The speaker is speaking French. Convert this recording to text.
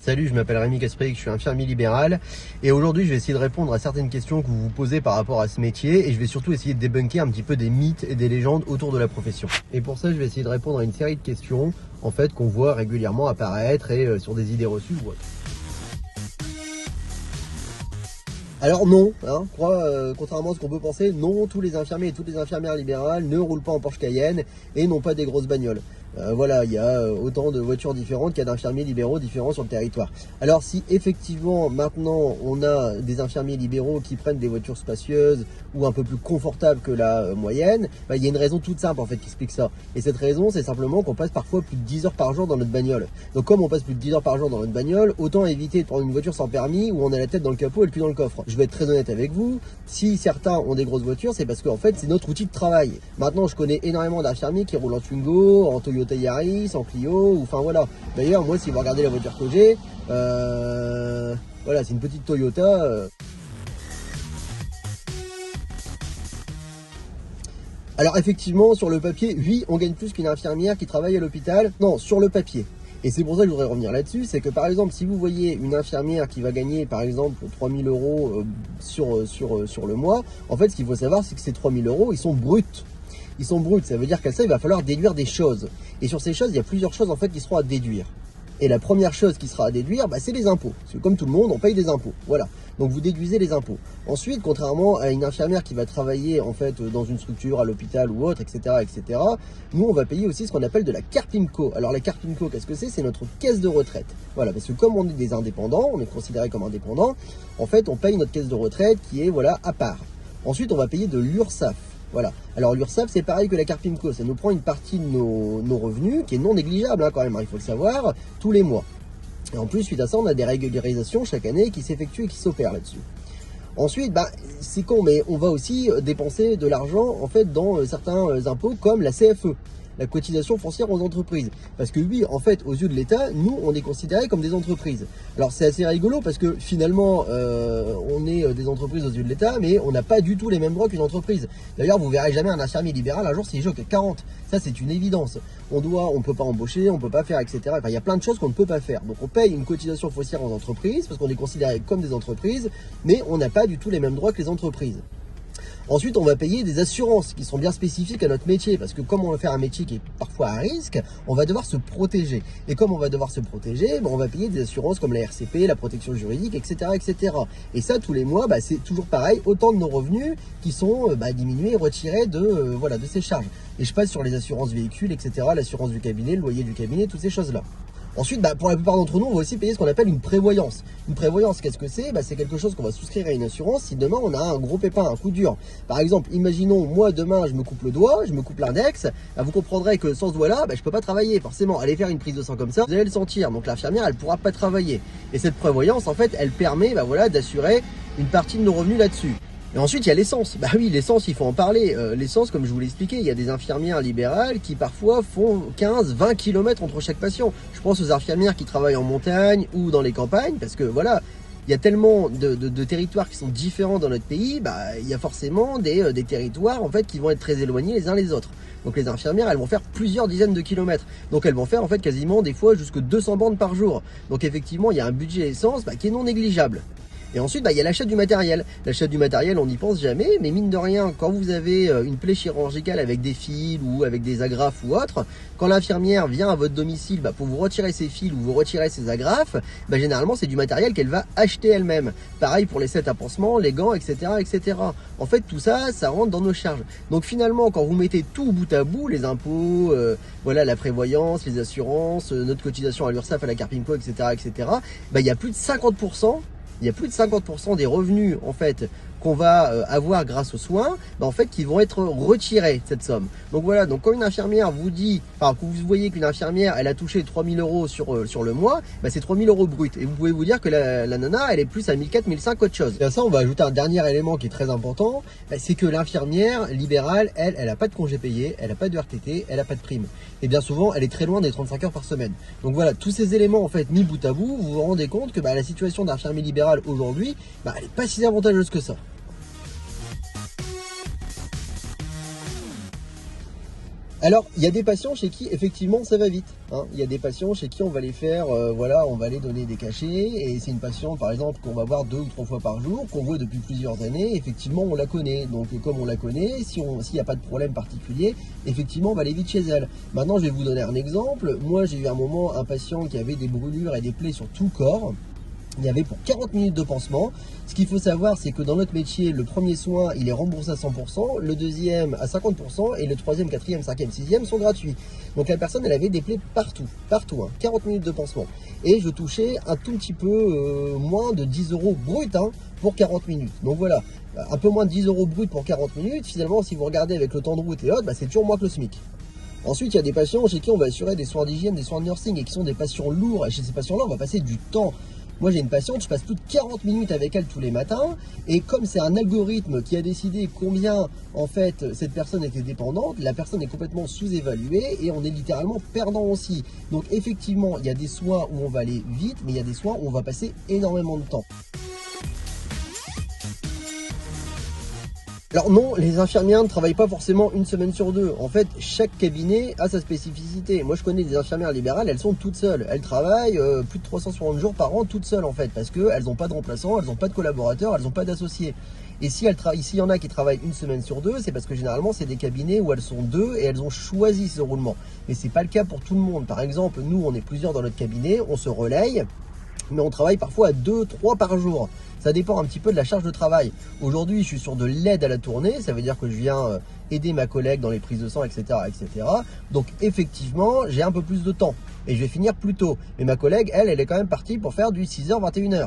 Salut, je m'appelle Rémi Kaspric, je suis infirmier libéral et aujourd'hui je vais essayer de répondre à certaines questions que vous vous posez par rapport à ce métier et je vais surtout essayer de débunker un petit peu des mythes et des légendes autour de la profession. Et pour ça je vais essayer de répondre à une série de questions en fait qu'on voit régulièrement apparaître et sur des idées reçues ou autres. Alors non, contrairement à ce qu'on peut penser, non, tous les infirmiers et toutes les infirmières libérales ne roulent pas en Porsche Cayenne et n'ont pas des grosses bagnoles. Voilà, il y a autant de voitures différentes qu'il y a d'infirmiers libéraux différents sur le territoire. Alors si effectivement maintenant on a des infirmiers libéraux qui prennent des voitures spacieuses ou un peu plus confortables que la moyenne, il y a une raison toute simple en fait qui explique ça. Et cette raison c'est simplement qu'on passe parfois plus de 10 heures par jour dans notre bagnole. Donc comme on passe plus de 10 heures par jour dans notre bagnole, autant éviter de prendre une voiture sans permis où on a la tête dans le capot et le cul dans le coffre. Je vais être très honnête avec vous, si certains ont des grosses voitures, c'est parce qu'en fait c'est notre outil de travail. Maintenant je connais énormément d'infirmiers qui roulent en Twingo, en Toyota Yaris, en Clio, ou enfin voilà. D'ailleurs moi si vous regardez la voiture que j'ai, voilà c'est une petite Toyota. Alors effectivement sur le papier, oui on gagne plus qu'une infirmière qui travaille à l'hôpital. Non, sur le papier. Et c'est pour ça que je voudrais revenir là-dessus, c'est que par exemple, si vous voyez une infirmière qui va gagner par exemple 3 000 euros sur le mois, en fait ce qu'il faut savoir c'est que ces 3 000 euros, ils sont bruts. Ils sont bruts, ça veut dire qu'à ça il va falloir déduire des choses. Et sur ces choses, il y a plusieurs choses en fait qui seront à déduire. Et la première chose qui sera à déduire, c'est les impôts. Parce que comme tout le monde, on paye des impôts. Voilà. Donc vous déduisez les impôts. Ensuite, contrairement à une infirmière qui va travailler en fait dans une structure, à l'hôpital ou autre, etc., etc., nous on va payer aussi ce qu'on appelle de la Carpinco. Alors la Carpinco, qu'est-ce que c'est? C'est notre caisse de retraite. Voilà, parce que comme on est des indépendants, on est considéré comme indépendants, en fait on paye notre caisse de retraite qui est voilà à part. Ensuite, on va payer de l'URSSAF. Voilà. Alors l'URSSAF, c'est pareil que la Carpinco, ça nous prend une partie de nos revenus, qui est non négligeable quand même, il faut le savoir, tous les mois. Et en plus, suite à ça, on a des régularisations chaque année qui s'effectuent et qui s'opèrent là-dessus. Ensuite, c'est con, mais on va aussi dépenser de l'argent en fait dans certains impôts comme la CFE. La cotisation foncière aux entreprises. Parce que oui, en fait, aux yeux de l'État, nous, on est considérés comme des entreprises. Alors c'est assez rigolo parce que finalement, on est des entreprises aux yeux de l'État, mais on n'a pas du tout les mêmes droits qu'une entreprise. D'ailleurs, vous verrez jamais un infirmier libéral un jour s'il joue à 40. Ça, c'est une évidence. On peut pas embaucher, on peut pas faire, etc. Enfin, il y a plein de choses qu'on ne peut pas faire. Donc on paye une cotisation foncière aux entreprises parce qu'on est considéré comme des entreprises, mais on n'a pas du tout les mêmes droits que les entreprises. Ensuite, on va payer des assurances qui sont bien spécifiques à notre métier parce que comme on va faire un métier qui est parfois à risque, on va devoir se protéger. Et comme on va devoir se protéger, on va payer des assurances comme la RCP, la protection juridique, etc., etc. Et ça, tous les mois, c'est toujours pareil, autant de nos revenus qui sont diminués, retirés de ces charges. Et je passe sur les assurances véhicules, etc., l'assurance du cabinet, le loyer du cabinet, toutes ces choses-là. Ensuite, pour la plupart d'entre nous, on va aussi payer ce qu'on appelle une prévoyance. Une prévoyance, qu'est-ce que c'est? C'est quelque chose qu'on va souscrire à une assurance si demain on a un gros pépin, un coup dur. Par exemple, imaginons, moi demain je me coupe le doigt, je me coupe l'index, vous comprendrez que sans ce doigt-là, je peux pas travailler. Forcément, aller faire une prise de sang comme ça, vous allez le sentir. Donc l'infirmière, elle pourra pas travailler. Et cette prévoyance, en fait, elle permet d'assurer une partie de nos revenus là-dessus. Et ensuite, il y a l'essence. Oui, l'essence, il faut en parler. L'essence, comme je vous l'ai expliqué, il y a des infirmières libérales qui parfois font 15-20 km entre chaque patient. Je pense aux infirmières qui travaillent en montagne ou dans les campagnes, parce que voilà, il y a tellement de territoires qui sont différents dans notre pays, il y a forcément des territoires en fait qui vont être très éloignés les uns les autres. Donc les infirmières, elles vont faire plusieurs dizaines de kilomètres. Donc elles vont faire en fait quasiment des fois jusque 200 bornes par jour. Donc effectivement, il y a un budget essence qui est non négligeable. Et ensuite, il y a l'achat du matériel. L'achat du matériel, on n'y pense jamais, mais mine de rien, quand vous avez une plaie chirurgicale avec des fils ou avec des agrafes ou autre, quand l'infirmière vient à votre domicile pour vous retirer ses fils ou vous retirer ses agrafes, généralement, c'est du matériel qu'elle va acheter elle-même. Pareil pour les sets à pansements, les gants, etc., etc. En fait, tout ça, ça rentre dans nos charges. Donc finalement, quand vous mettez tout bout à bout, les impôts, la prévoyance, les assurances, notre cotisation à l'URSSAF, à la Carpinco, etc., etc., il y a plus de 50%. Il y a plus de 50% des revenus en fait qu'on va avoir grâce aux soins, en fait qui vont être retirés de cette somme. Donc voilà, donc quand une infirmière vous dit, que vous voyez qu'une infirmière elle a touché 3 000 euros sur le mois, c'est 3 000 euros bruts. Et vous pouvez vous dire que la nana elle est plus à 1 400, 1 500 autre chose. Et à ça on va ajouter un dernier élément qui est très important, c'est que l'infirmière libérale, elle a pas de congé payé, elle a pas de RTT, elle a pas de prime. Et bien souvent elle est très loin des 35 heures par semaine. Donc voilà, tous ces éléments en fait mis bout à bout, vous vous rendez compte que la situation d'infirmier libéral aujourd'hui, elle est pas si avantageuse que ça. Alors, il y a des patients chez qui, effectivement, ça va vite. Hein. Il y a des patients chez qui on va les faire, voilà, on va les donner des cachets. Et c'est une patiente, par exemple, qu'on va voir 2 ou 3 fois par jour, qu'on voit depuis plusieurs années. Effectivement, on la connaît. Donc, comme on la connaît, s'il n'y a pas de problème particulier, effectivement, on va aller vite chez elle. Maintenant, je vais vous donner un exemple. Moi, j'ai eu un moment un patient qui avait des brûlures et des plaies sur tout le corps. Il y avait pour 40 minutes de pansement. Ce qu'il faut savoir, c'est que dans notre métier, le premier soin, il est remboursé à 100%, le deuxième à 50%, et le troisième, quatrième, cinquième, sixième sont gratuits. Donc la personne, elle avait des plaies partout, hein, 40 minutes de pansement. Et je touchais un tout petit peu moins de 10 euros brut pour 40 minutes. Donc voilà, un peu moins de 10 euros brut pour 40 minutes. Finalement, si vous regardez avec le temps de route et autres, c'est toujours moins que le SMIC. Ensuite, il y a des patients chez qui on va assurer des soins d'hygiène, des soins de nursing, et qui sont des patients lourds. Et chez ces patients-là, on va passer du temps. Moi, j'ai une patiente, je passe plus de 40 minutes avec elle tous les matins. Et comme c'est un algorithme qui a décidé combien, en fait, cette personne était dépendante, la personne est complètement sous-évaluée et on est littéralement perdant aussi. Donc, effectivement, il y a des soins où on va aller vite, mais il y a des soins où on va passer énormément de temps. Alors non, les infirmières ne travaillent pas forcément une semaine sur deux. En fait, chaque cabinet a sa spécificité. Moi, je connais des infirmières libérales, elles sont toutes seules. Elles travaillent plus de 360 jours par an toutes seules, en fait, parce qu'elles n'ont pas de remplaçants, elles n'ont pas de collaborateurs, elles n'ont pas d'associés. Et si s'il y en a qui travaillent une semaine sur deux, c'est parce que généralement, c'est des cabinets où elles sont deux et elles ont choisi ce roulement. Mais c'est pas le cas pour tout le monde. Par exemple, nous, on est plusieurs dans notre cabinet, on se relaye, mais on travaille parfois à 2, 3 par jour. Ça dépend un petit peu de la charge de travail. Aujourd'hui, je suis sur de l'aide à la tournée, ça veut dire que je viens aider ma collègue dans les prises de sang, etc., etc. Donc effectivement, j'ai un peu plus de temps et je vais finir plus tôt. Mais ma collègue, elle est quand même partie pour faire du 6h, 21h.